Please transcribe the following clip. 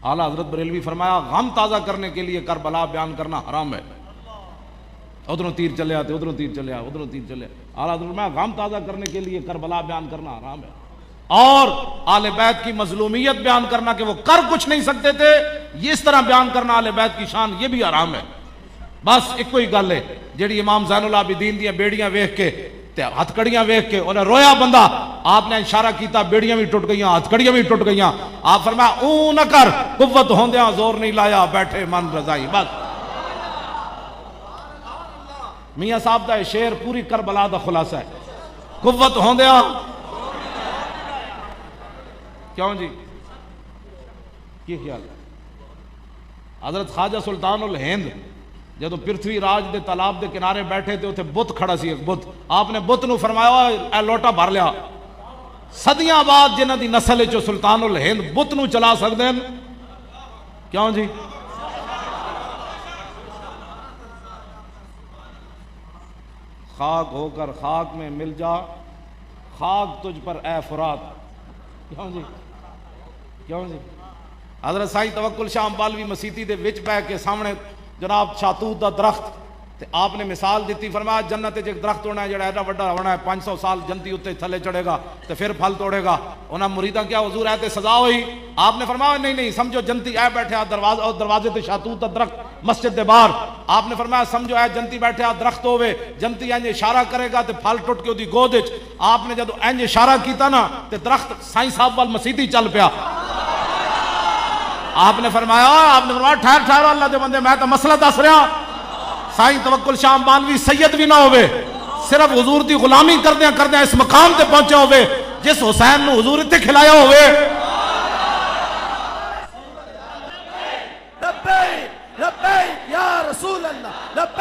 اعلیٰ حضرت بریلوی فرمایا غم تازہ کرنے کے لیے کربلا بیان کرنا حرام ہے. ادھروں تیر چلے آتے, ادھروں تیر چلے آتے, ادھروں تیر چلے. اعلیٰ حضرت فرمایا غم تازہ کرنے کے لیے کربلا بیان کرنا حرام ہے. اور اہل بیت کی مظلومیت بیان کرنا کہ وہ کر کچھ نہیں سکتے تھے, یہ اس طرح بیان کرنا اہل بیت کی شان, یہ بھی حرام ہے. بس ایک کوئی گل ہے جیڑی امام زین العابدین دیاں بیڑیاں ویکھ کے تے ہتھ کڑیاں ویکھ کے انہیں رویا بندہ, آپ نے اشارہ کیتا بیڑیاں بھی ٹوٹ گئیاں, ہتھ کڑیاں بھی ٹوٹ گئیاں. آپ فرمایا اون نہ کر, قوت ہوندیاں زور نہیں لایا, بیٹھے من رضائی. بس میاں صاحب دا شعر پوری کربلا دا خلاصہ ہے. قوت ہوندیاں کیوں جی, کی خیال ہے؟ حضرت خواجہ سلطان الہند جدو پرتھوی راج دے تالاب دے کنارے بیٹھے تھے, اتنے بت کھڑا سی ایک بت. آپ نے بت نو فرمایا اے لوٹا بھر لیا. صدیاں بعد جنہ دی نسل چو سلطان الہند بت نو چلا سکتے ہیں, کیوں جی؟ خاک ہو کر خاک میں مل جا, خاک تجھ پر اے فرات. کیوں جی, کیوں جی؟ حضرت سائیں توکل شاہ امبالوی مسیتی دے وچ پہ کے سامنے جناب شاتوت دا درخت, تے آپ نے مثال دیتی, فرمایا جنت ایک درخت ہونا ہے جڑا ایڈا وڈا ہونا ہے, 500 سال جنتی اتنے تھلے چڑھے گا تے پھر پھل توڑے گا. انہاں مریداں کیا حضور ہے تے سزا ہوئی؟ آپ نے فرمایا نہیں نہیں, سمجھو جنتی اے بیٹھے آ دروازے تے شاتوت دا درخت مسجد دے باہر. آپ نے فرمایا سمجھو اے جنتی بیٹھے آ درخت ہوئے, جنتی انج اشارہ کرے گا تے پھل ٹوٹ کے دی گود وچ. آپ نے جدو انج اشارہ کیتا نا تے درخت سائیں صاحب وال مسیتی چل پیا. آپ نے فرمایا ٹھہر ٹھہر اللہ دے بندے, میں تو مسئلہ دس رہا. سائیں توکل شاہ امبالوی سید بھی نہ ہوئے, صرف حضور دی غلامی کردیاں اس مقام تے پہنچے ہوئے جس حسین نو حضور تے کھلایا ہوئے. لبیک لبیک یا رسول اللہ, لبیک